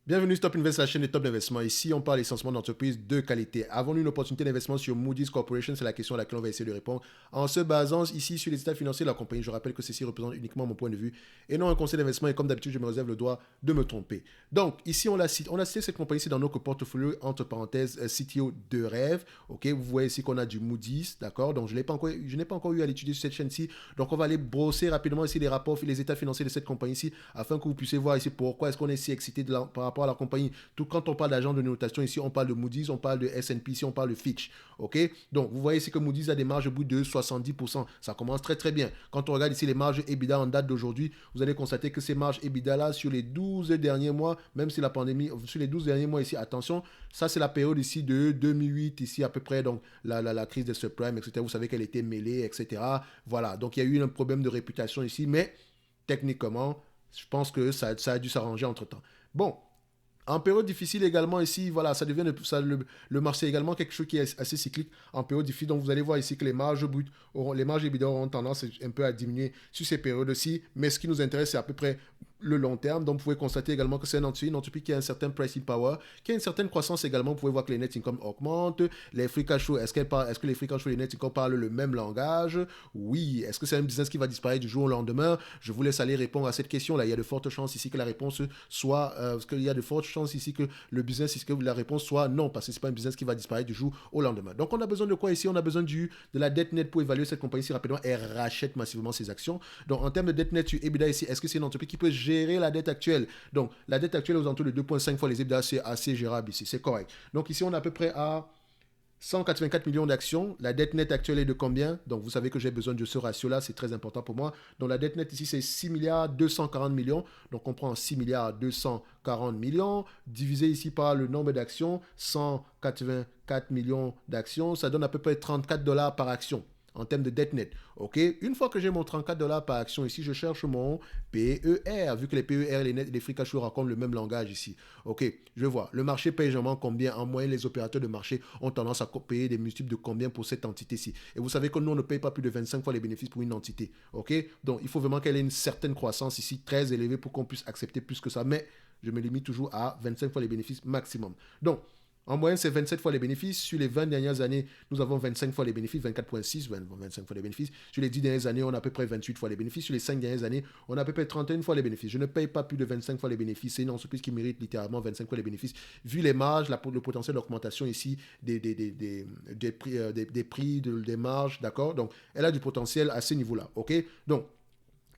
Bienvenue sur Top Invest, la chaîne de Top d'investissement. Ici, on parle essentiellement d'entreprises de qualité. Avons-nous une opportunité d'investissement sur Moody's Corporation? C'est la question à laquelle on va essayer de répondre en se basant ici sur les états financiers de la compagnie. Je rappelle que ceci représente uniquement mon point de vue et non un conseil d'investissement. Et comme d'habitude, je me réserve le droit de me tromper. Donc, ici, on a cité cette compagnie-ci dans notre portfolio, entre parenthèses, CTO de rêve. Ok, vous voyez ici qu'on a du Moody's, d'accord? Donc, je n'ai pas encore eu à l'étudier sur cette chaîne-ci. Donc, on va aller brosser rapidement ici les rapports, les états financiers de cette compagnie-ci afin que vous puissiez voir ici pourquoi est-ce qu'on est si excité par rapport à la compagnie. Tout quand on parle d'agent de notation ici, on parle de Moody's, on parle de S&P, ici on parle de Fitch. Ok, donc vous voyez ici que Moody's a des marges brutes de 70%. Ça commence très très bien. Quand on regarde ici les marges EBITDA en date d'aujourd'hui, vous allez constater que ces marges EBITDA là sur les 12 derniers mois, même si la pandémie, sur les 12 derniers mois ici, attention, ça c'est la période ici de 2008 ici à peu près, donc la crise des subprimes, etc. Vous savez qu'elle était mêlée, etc. Voilà, donc il y a eu un problème de réputation ici, mais techniquement, je pense que ça a dû s'arranger entre temps. Bon, en période difficile également ici, voilà, ça devient le marché également quelque chose qui est assez cyclique en période difficile. Donc vous allez voir ici que les marges brutes, les marges EBITDA auront tendance un peu à diminuer sur ces périodes-ci. Mais ce qui nous intéresse, c'est à peu près le long terme. Donc vous pouvez constater également que c'est une entreprise qui a un certain pricing power, qui a une certaine croissance également. Vous pouvez voir que les net income augmentent, les free cash flow, est-ce que les free cash flow et les net income parlent le même langage? Oui. Est-ce que c'est un business qui va disparaître du jour au lendemain? Je vous laisse aller répondre à cette question-là. Il y a de fortes chances ici que la réponse soit, parce qu'il y a de fortes chances ici que le business, ici que la réponse soit non, parce que c'est pas un business qui va disparaître du jour au lendemain. Donc on a besoin de quoi ici? On a besoin de la dette nette pour évaluer cette compagnie si rapidement elle rachète massivement ses actions. Donc en termes de dette nette sur EBITDA ici, est-ce que c'est une entreprise qui peut gérer la dette actuelle? Donc la dette actuelle aux alentours de 2,5 fois les EBITDA, c'est assez gérable ici, c'est correct. Donc ici on est à peu près à 184 millions d'actions. La dette nette actuelle est de combien? Donc, vous savez que j'ai besoin de ce ratio-là. C'est très important pour moi. Donc, la dette nette ici, c'est 6 milliards 240 millions. Donc, on prend 6 milliards 240 millions, divisé ici par le nombre d'actions, 184 millions d'actions. Ça donne à peu près 34 dollars par action en termes de dette nette. OK? Une fois que j'ai mon 34 dollars par action ici, je cherche mon PER, vu que les PER et les free cash flow racontent le même langage ici. OK, je vois. Le marché paye généralement combien? En moyenne, les opérateurs de marché ont tendance à payer des multiples de combien pour cette entité-ci? Et vous savez que nous, on ne paye pas plus de 25 fois les bénéfices pour une entité. OK? Donc, il faut vraiment qu'elle ait une certaine croissance ici, très élevée, pour qu'on puisse accepter plus que ça. Mais je me limite toujours à 25 fois les bénéfices maximum. Donc, en moyenne, c'est 27 fois les bénéfices. Sur les 20 dernières années, nous avons 25 fois les bénéfices, 24,6, 25 fois les bénéfices. Sur les 10 dernières années, on a à peu près 28 fois les bénéfices. Sur les 5 dernières années, on a à peu près 31 fois les bénéfices. Je ne paye pas plus de 25 fois les bénéfices. C'est une entreprise qui mérite littéralement 25 fois les bénéfices. Vu les marges, le potentiel d'augmentation ici des prix, des marges, d'accord? Donc, elle a du potentiel à ce niveau-là, ok? Donc,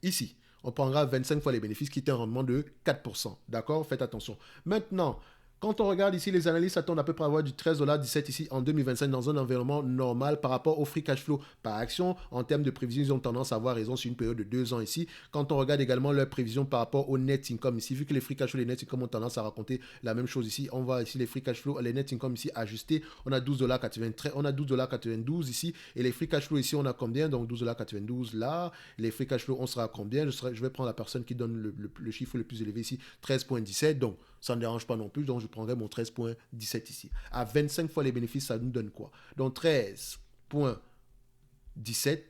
ici, on prendra 25 fois les bénéfices qui est un rendement de 4%. D'accord? Faites attention. Maintenant, quand on regarde ici, les analystes s'attendent à peu près à avoir du 13,17$ ici en 2025 dans un environnement normal par rapport au free cash flow par action. En termes de prévisions, ils ont tendance à avoir raison sur une période de 2 ans ici. Quand on regarde également leurs prévisions par rapport au net income ici, vu que les free cash flow et les net income ont tendance à raconter la même chose ici, on voit ici les free cash flow, les net income ici ajustés, on a 12,93$, on a 12,92$ ici, et les free cash flow ici, on a combien? Donc 12,92$ là, les free cash flow, on sera à combien? Je vais prendre la personne qui donne le chiffre le plus élevé ici, 13,17$, donc ça ne dérange pas non plus, donc je prendrai mon 13,17 ici. À 25 fois les bénéfices, ça nous donne quoi? Donc 13,17,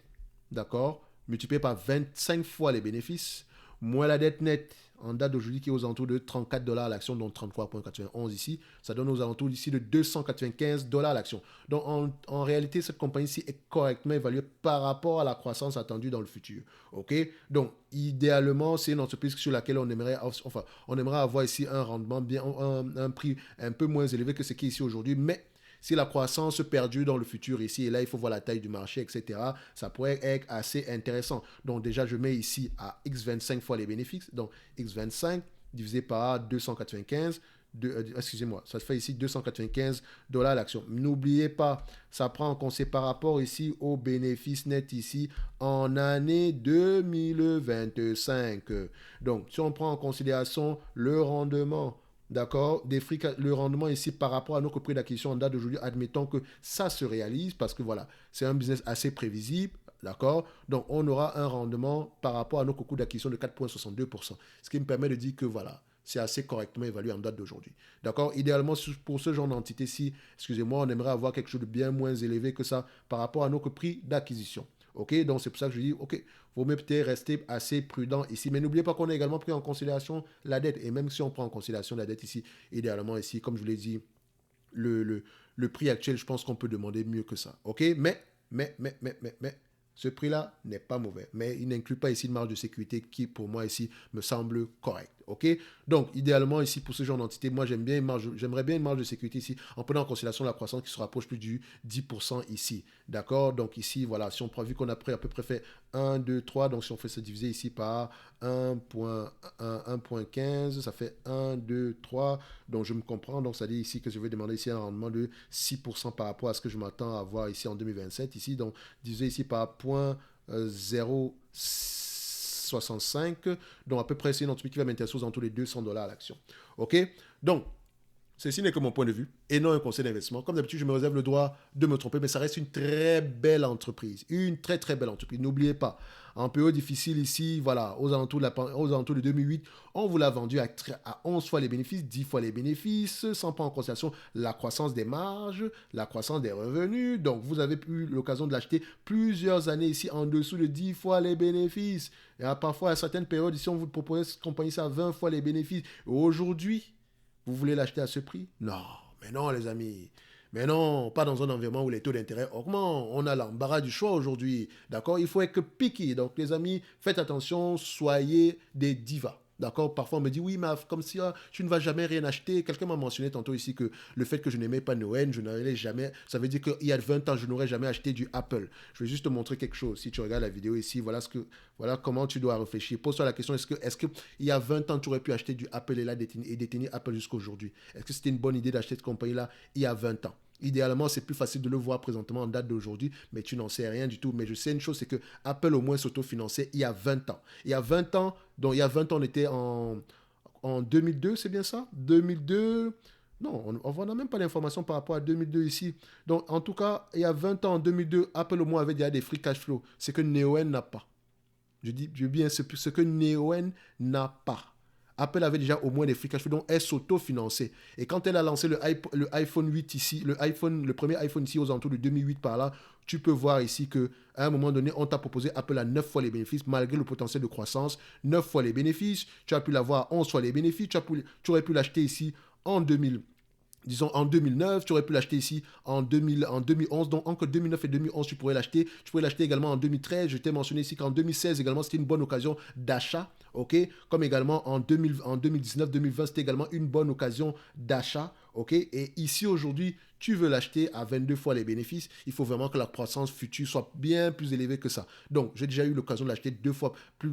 d'accord, multiplié par 25 fois les bénéfices, moins la dette nette en date d'aujourd'hui qui est aux alentours de 34 dollars l'action, donc 33,91 ici, ça donne aux alentours ici de 295 dollars l'action. Donc en réalité, cette compagnie-ci est correctement évaluée par rapport à la croissance attendue dans le futur. Ok? Donc idéalement, c'est une entreprise sur laquelle on aimerait avoir ici un rendement bien, un prix un peu moins élevé que ce qui est ici aujourd'hui, mais si la croissance perdure dans le futur ici, et là il faut voir la taille du marché, etc., ça pourrait être assez intéressant. Donc déjà, je mets ici à X25 fois les bénéfices, donc X25 divisé par 295, excusez-moi, ça fait ici 295 dollars l'action. N'oubliez pas, ça prend en considération par rapport ici au bénéfice net ici en année 2025. Donc, si on prend en considération le rendement, d'accord, le rendement ici par rapport à notre prix d'acquisition en date d'aujourd'hui, admettons que ça se réalise parce que voilà, c'est un business assez prévisible, d'accord, donc on aura un rendement par rapport à notre coût d'acquisition de 4,62%, ce qui me permet de dire que voilà, c'est assez correctement évalué en date d'aujourd'hui. D'accord? Idéalement, pour ce genre d'entité-ci, excusez-moi, on aimerait avoir quelque chose de bien moins élevé que ça par rapport à notre prix d'acquisition. Ok, donc c'est pour ça que je dis, ok, vaut mieux peut-être rester assez prudent ici. Mais n'oubliez pas qu'on a également pris en considération la dette. Et même si on prend en considération la dette ici, idéalement ici, comme je vous l'ai dit, le, le, le prix actuel, je pense qu'on peut demander mieux que ça. Ok, mais, ce prix-là n'est pas mauvais. Mais il n'inclut pas ici une marge de sécurité qui, pour moi, ici, me semble correcte. Ok, donc idéalement ici pour ce genre d'entité, moi j'aimerais bien une marge de sécurité ici en prenant en considération la croissance qui se rapproche plus du 10% ici. D'accord, donc ici voilà, si on prend vu qu'on a pris à peu près fait 1, 2, 3, donc si on fait se diviser ici par 1.15, ça fait 1, 2, 3, donc je me comprends, donc ça dit ici que je vais demander ici un rendement de 6% par rapport à ce que je m'attends à avoir ici en 2027, ici, donc divisé ici par 0.65, donc à peu près c'est une entreprise qui va m'intéresser aux alentours des $200 à l'action. Ok, donc ceci n'est que mon point de vue et non un conseil d'investissement. Comme d'habitude, je me réserve le droit de me tromper, mais ça reste une très belle entreprise. Une très très belle entreprise. N'oubliez pas, en période difficile ici, voilà, aux alentours de 2008, on vous l'a vendu à 11 fois les bénéfices, 10 fois les bénéfices, sans prendre en considération la croissance des marges, la croissance des revenus. Donc, vous avez eu l'occasion de l'acheter plusieurs années ici en dessous de 10 fois les bénéfices. Et parfois, à certaines périodes, ici, on vous propose cette compagnie ça à 20 fois les bénéfices. Aujourd'hui, vous voulez l'acheter à ce prix? Non, mais non les amis. Mais non, pas dans un environnement où les taux d'intérêt augmentent. On a l'embarras du choix aujourd'hui. D'accord? Il faut être picky. Donc les amis, faites attention, soyez des divas. D'accord? Parfois on me dit, oui, mais comme si tu ne vas jamais rien acheter. Quelqu'un m'a mentionné tantôt ici que le fait que je n'aimais pas Noël, je n'allais jamais. Ça veut dire qu'il y a 20 ans, je n'aurais jamais acheté du Apple. Je vais juste te montrer quelque chose. Si tu regardes la vidéo ici, voilà comment tu dois réfléchir. Pose-toi la question, est-ce que il y a 20 ans, tu aurais pu acheter du Apple et détenir Apple jusqu'à aujourd'hui? Est-ce que c'était une bonne idée d'acheter cette compagnie-là il y a 20 ans? Idéalement, c'est plus facile de le voir présentement en date d'aujourd'hui, mais tu n'en sais rien du tout. Mais je sais une chose, c'est que Apple au moins s'autofinançait il y a 20 ans. Il y a 20 ans, donc il y a 20 ans, on était en 2002, c'est bien ça? 2002. Non, on n'a même pas d'informations par rapport à 2002 ici. Donc, en tout cas, il y a 20 ans, en 2002, Apple au moins avait déjà des free cash flow. C'est que Neoen n'a pas. Je dis bien ce que Neoen n'a pas. Apple avait déjà au moins des free cash flow, donc elle s'auto-finançait. Et quand elle a lancé le iPhone 8 ici, le premier iPhone ici aux alentours de 2008 par là, tu peux voir ici qu'à un moment donné, on t'a proposé Apple à 9 fois les bénéfices, malgré le potentiel de croissance. 9 fois les bénéfices, tu as pu l'avoir à 11 fois les bénéfices, tu aurais pu l'acheter ici en 2000. Disons en 2009, tu aurais pu l'acheter ici en 2011. Donc entre 2009 et 2011, tu pourrais l'acheter. Tu pourrais l'acheter également en 2013. Je t'ai mentionné ici qu'en 2016 également, c'était une bonne occasion d'achat. Ok, comme également en 2019, 2020, c'était également une bonne occasion d'achat. Ok, et ici aujourd'hui, tu veux l'acheter à 22 fois les bénéfices. Il faut vraiment que la croissance future soit bien plus élevée que ça. Donc, j'ai déjà eu l'occasion de l'acheter deux fois plus.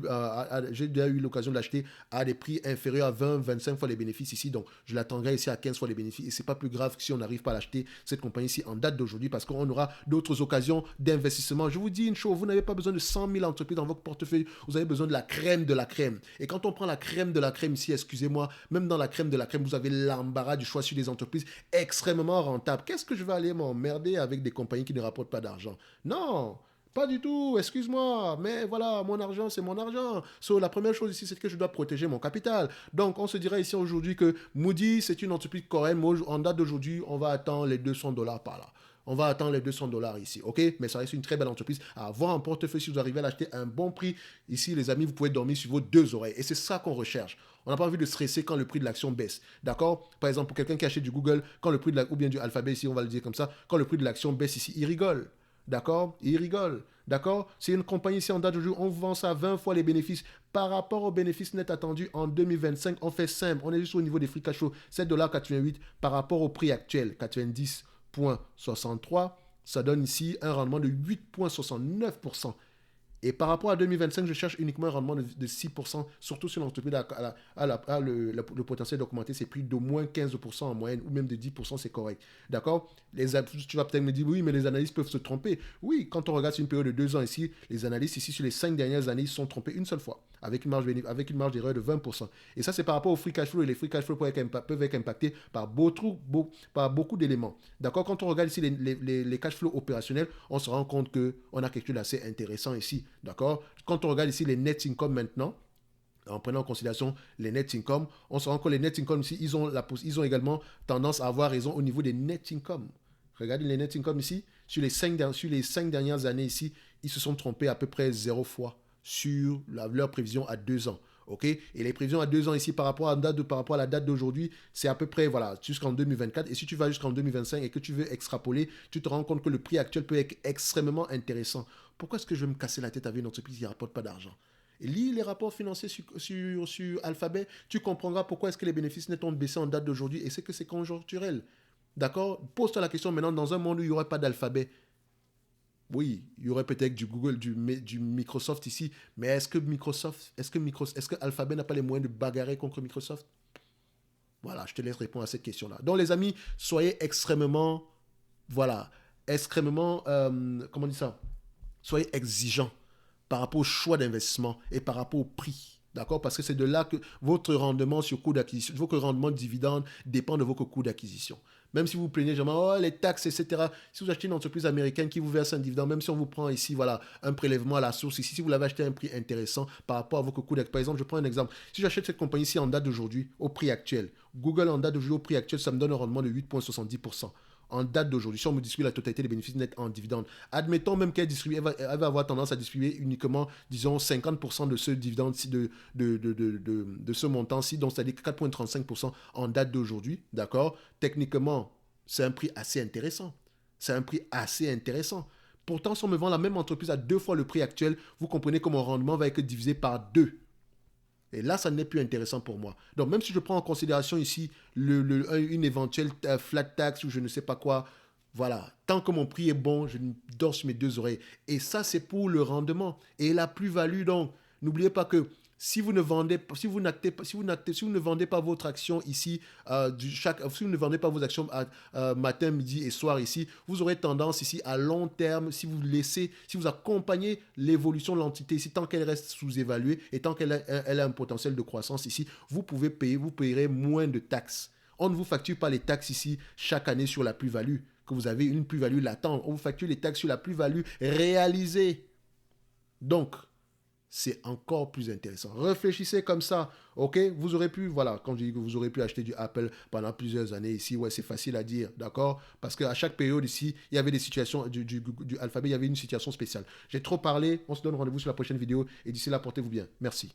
J'ai déjà eu l'occasion de l'acheter à des prix inférieurs à 20, 25 fois les bénéfices ici. Donc, je l'attendrai ici à 15 fois les bénéfices. Et c'est pas plus grave si on n'arrive pas à l'acheter cette compagnie ici en date d'aujourd'hui parce qu'on aura d'autres occasions d'investissement. Je vous dis une chose, vous n'avez pas besoin de 100 000 entreprises dans votre portefeuille. Vous avez besoin de la crème de la crème. Et quand on prend la crème de la crème ici, excusez-moi, même dans la crème de la crème, vous avez l'embarras du choix sur des entreprises extrêmement rentables. Qu'est-ce que je vais aller m'emmerder avec des compagnies qui ne rapportent pas d'argent? Non, pas du tout, excuse-moi, mais voilà, mon argent, c'est mon argent. So, la première chose ici, c'est que je dois protéger mon capital. Donc, on se dirait ici aujourd'hui que Moody, c'est une entreprise correcte. En date d'aujourd'hui, on va attendre les $200 par là. On va attendre les $200 ici, ok? Mais ça reste une très belle entreprise à avoir en portefeuille si vous arrivez à l'acheter à un bon prix. Ici, les amis, vous pouvez dormir sur vos deux oreilles. Et c'est ça qu'on recherche. On n'a pas envie de stresser quand le prix de l'action baisse. D'accord? Par exemple, pour quelqu'un qui achète du Google, quand le prix ou bien du Alphabet ici, on va le dire comme ça, quand le prix de l'action baisse ici, il rigole. D'accord? Il rigole. D'accord? C'est une compagnie ici en date d'aujourd'hui, on vend ça à 20 fois les bénéfices. Par rapport aux bénéfices nets attendus en 2025, on fait simple. On est juste au niveau des free cash flow, 7,88$ par rapport au prix actuel, 90,63$. Ça donne ici un rendement de 8,69%. Et par rapport à 2025, je cherche uniquement un rendement de 6%, surtout sur l'entreprise le potentiel d'augmenter ses prix d'au moins 15% en moyenne, ou même de 10%, c'est correct. D'accord? Tu vas peut-être me dire, oui, mais les analystes peuvent se tromper. Oui, quand on regarde sur une période de 2 ans ici, les analystes ici, sur les 5 dernières années, ils se sont trompés une seule fois, avec une marge d'erreur de 20%. Et ça, c'est par rapport au free cash flow, et les free cash flow peuvent être impactés par beaucoup d'éléments. D'accord? Quand on regarde ici les cash flows opérationnels, on se rend compte qu'on a quelque chose d'assez intéressant ici. D'accord? Quand on regarde ici les net income maintenant, en prenant en considération les net income, on se rend compte que les net income ici, ils ont également tendance à avoir raison au niveau des net income. Regardez les net income ici. Sur les 5 dernières années ici, ils se sont trompés à peu près 0 fois sur leur prévision à 2 ans. OK? Et les prévisions à 2 ans ici par rapport à la date d'aujourd'hui, c'est à peu près voilà, jusqu'en 2024. Et si tu vas jusqu'en 2025 et que tu veux extrapoler, tu te rends compte que le prix actuel peut être extrêmement intéressant. Pourquoi est-ce que je vais me casser la tête avec une entreprise qui ne rapporte pas d'argent? Et lis les rapports financiers sur Alphabet, tu comprendras pourquoi est-ce que les bénéfices nets ont baissé en date d'aujourd'hui et c'est que c'est conjoncturel. D'accord? Pose-toi la question maintenant, dans un monde où il n'y aurait pas d'Alphabet, oui, il y aurait peut-être du Google, du Microsoft ici, mais est-ce que Alphabet n'a pas les moyens de bagarrer contre Microsoft? Voilà, je te laisse répondre à cette question-là. Donc les amis, soyez extrêmement, voilà, extrêmement, comment on dit ça? Soyez exigeants par rapport au choix d'investissement et par rapport au prix. D'accord? Parce que c'est de là que votre rendement sur coût d'acquisition, votre rendement de dividende dépend de votre coût d'acquisition. Même si vous vous plaignez, genre, oh, les taxes, etc. Si vous achetez une entreprise américaine qui vous verse un dividende, même si on vous prend ici, voilà, un prélèvement à la source, ici, si vous l'avez acheté à un prix intéressant par rapport à votre coût d'acquisition. Par exemple, je prends un exemple. Si j'achète cette compagnie ici en date d'aujourd'hui, au prix actuel, Google en date d'aujourd'hui, au prix actuel, ça me donne un rendement de 8,70%. En date d'aujourd'hui, si on me distribue la totalité des bénéfices nets en dividendes, admettons même elle va avoir tendance à distribuer uniquement, disons, 50% de ce dividende, de ce montant-ci, donc c'est-à-dire 4,35% en date d'aujourd'hui, d'accord? Techniquement, c'est un prix assez intéressant. C'est un prix assez intéressant. Pourtant, si on me vend la même entreprise à 2 fois le prix actuel, vous comprenez que mon rendement va être divisé par 2. Et là, ça n'est plus intéressant pour moi. Donc, même si je prends en considération ici une éventuelle flat tax ou je ne sais pas quoi, voilà, tant que mon prix est bon, je dors sur mes 2 oreilles. Et ça, c'est pour le rendement. Et la plus-value, donc, n'oubliez pas que si vous ne vendez pas, si vous ne vendez pas votre action ici, si vous ne vendez pas vos actions matin, midi et soir ici, vous aurez tendance ici à long terme, si vous accompagnez l'évolution de l'entité ici, tant qu'elle reste sous-évaluée et tant qu'elle a un potentiel de croissance ici, vous payerez moins de taxes. On ne vous facture pas les taxes ici chaque année sur la plus-value, que vous avez une plus-value latente. On vous facture les taxes sur la plus-value réalisée. Donc, c'est encore plus intéressant. Réfléchissez comme ça, ok? Vous aurez pu, voilà, quand je dis que vous aurez pu acheter du Apple pendant plusieurs années ici, ouais, c'est facile à dire, d'accord? Parce qu'à chaque période ici, il y avait des situations, du Alphabet, il y avait une situation spéciale. J'ai trop parlé, on se donne rendez-vous sur la prochaine vidéo, et d'ici là, portez-vous bien. Merci.